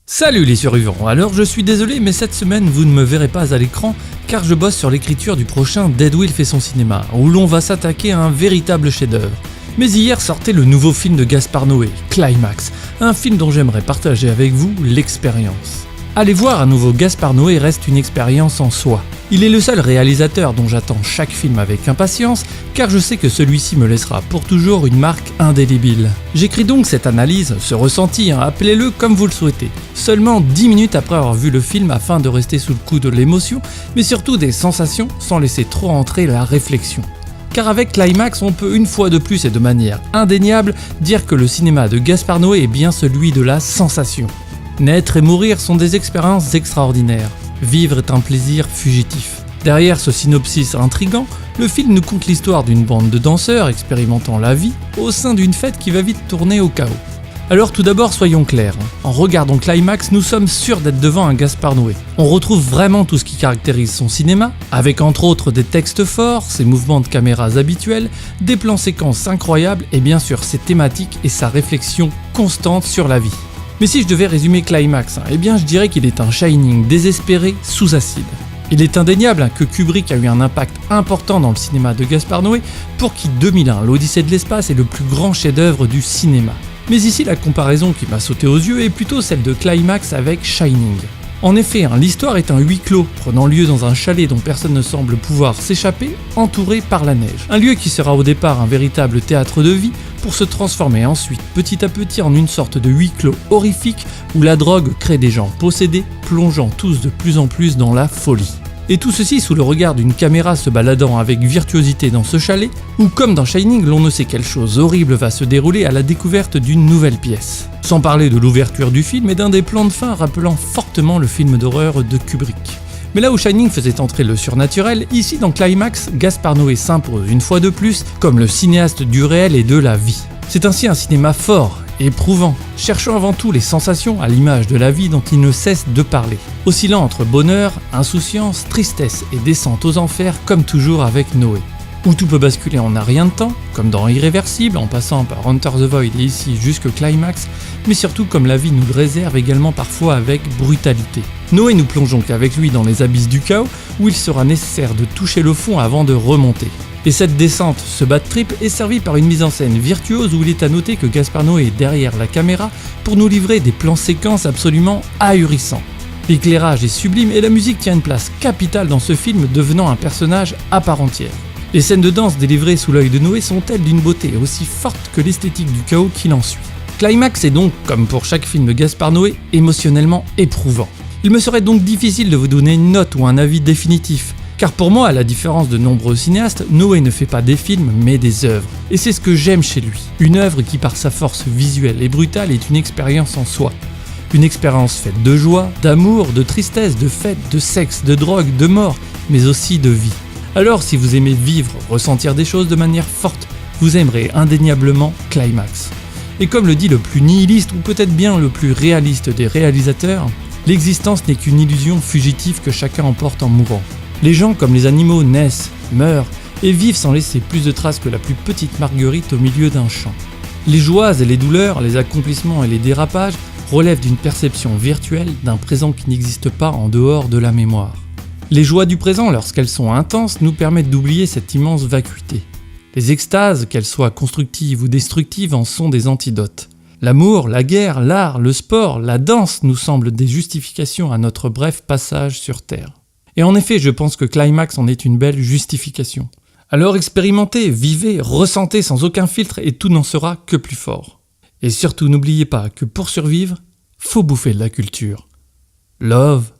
Salut les survivants, alors je suis désolé mais cette semaine vous ne me verrez pas à l'écran car je bosse sur l'écriture du prochain Deadwill fait son cinéma, où l'on va s'attaquer à un véritable chef-d'œuvre. Mais hier sortait le nouveau film de Gaspard Noé, Climax, un film dont j'aimerais partager avec vous l'expérience. Aller voir un nouveau Gaspard Noé reste une expérience en soi. Il est le seul réalisateur dont j'attends chaque film avec impatience, car je sais que celui-ci me laissera pour toujours une marque indélébile. J'écris donc cette analyse, ce ressenti, appelez-le comme vous le souhaitez, seulement 10 minutes après avoir vu le film afin de rester sous le coup de l'émotion, mais surtout des sensations sans laisser trop entrer la réflexion. Car avec Climax, on peut une fois de plus et de manière indéniable dire que le cinéma de Gaspard Noé est bien celui de la sensation. Naître et mourir sont des expériences extraordinaires. Vivre est un plaisir fugitif. Derrière ce synopsis intrigant, le film nous conte l'histoire d'une bande de danseurs expérimentant la vie au sein d'une fête qui va vite tourner au chaos. Alors tout d'abord soyons clairs, en regardant Climax, nous sommes sûrs d'être devant un Gaspard Noé. On retrouve vraiment tout ce qui caractérise son cinéma, avec entre autres des textes forts, ses mouvements de caméras habituels, des plans séquences incroyables et bien sûr ses thématiques et sa réflexion constante sur la vie. Mais si je devais résumer Climax, eh bien je dirais qu'il est un Shining désespéré sous acide. Il est indéniable que Kubrick a eu un impact important dans le cinéma de Gaspard Noé, pour qui 2001, l'Odyssée de l'espace est le plus grand chef-d'œuvre du cinéma. Mais ici la comparaison qui m'a sauté aux yeux est plutôt celle de Climax avec Shining. En effet, l'histoire est un huis clos, prenant lieu dans un chalet dont personne ne semble pouvoir s'échapper, entouré par la neige. Un lieu qui sera au départ un véritable théâtre de vie, pour se transformer ensuite petit à petit en une sorte de huis clos horrifique où la drogue crée des gens possédés, plongeant tous de plus en plus dans la folie. Et tout ceci sous le regard d'une caméra se baladant avec virtuosité dans ce chalet, où comme dans Shining, l'on ne sait quelle chose horrible va se dérouler à la découverte d'une nouvelle pièce. Sans parler de l'ouverture du film et d'un des plans de fin rappelant fortement le film d'horreur de Kubrick. Mais là où Shining faisait entrer le surnaturel, ici dans Climax, Gaspard Noé s'impose une fois de plus comme le cinéaste du réel et de la vie. C'est ainsi un cinéma fort, éprouvant, cherchant avant tout les sensations à l'image de la vie dont il ne cesse de parler. Oscillant entre bonheur, insouciance, tristesse et descente aux enfers comme toujours avec Noé. Où tout peut basculer en un rien de temps, comme dans Irréversible, en passant par Enter the Void et ici jusque Climax, mais surtout comme la vie nous le réserve également parfois avec brutalité. Noé nous plonge donc avec lui dans les abysses du chaos, où il sera nécessaire de toucher le fond avant de remonter. Et cette descente, ce bad trip, est servie par une mise en scène virtuose où il est à noter que Gaspard Noé est derrière la caméra pour nous livrer des plans séquences absolument ahurissants. L'éclairage est sublime et la musique tient une place capitale dans ce film, devenant un personnage à part entière. Les scènes de danse délivrées sous l'œil de Noé sont-elles d'une beauté aussi forte que l'esthétique du chaos qui l'ensuit. Climax est donc, comme pour chaque film de Gaspard Noé, émotionnellement éprouvant. Il me serait donc difficile de vous donner une note ou un avis définitif, car pour moi, à la différence de nombreux cinéastes, Noé ne fait pas des films mais des œuvres. Et c'est ce que j'aime chez lui. Une œuvre qui par sa force visuelle et brutale est une expérience en soi. Une expérience faite de joie, d'amour, de tristesse, de fête, de sexe, de drogue, de mort, mais aussi de vie. Alors si vous aimez vivre, ressentir des choses de manière forte, vous aimerez indéniablement Climax. Et comme le dit le plus nihiliste ou peut-être bien le plus réaliste des réalisateurs, l'existence n'est qu'une illusion fugitive que chacun emporte en mourant. Les gens comme les animaux naissent, meurent et vivent sans laisser plus de traces que la plus petite marguerite au milieu d'un champ. Les joies et les douleurs, les accomplissements et les dérapages relèvent d'une perception virtuelle d'un présent qui n'existe pas en dehors de la mémoire. Les joies du présent, lorsqu'elles sont intenses, nous permettent d'oublier cette immense vacuité. Les extases, qu'elles soient constructives ou destructives, en sont des antidotes. L'amour, la guerre, l'art, le sport, la danse nous semblent des justifications à notre bref passage sur Terre. Et en effet, je pense que Climax en est une belle justification. Alors expérimentez, vivez, ressentez sans aucun filtre et tout n'en sera que plus fort. Et surtout n'oubliez pas que pour survivre, faut bouffer de la culture. Love,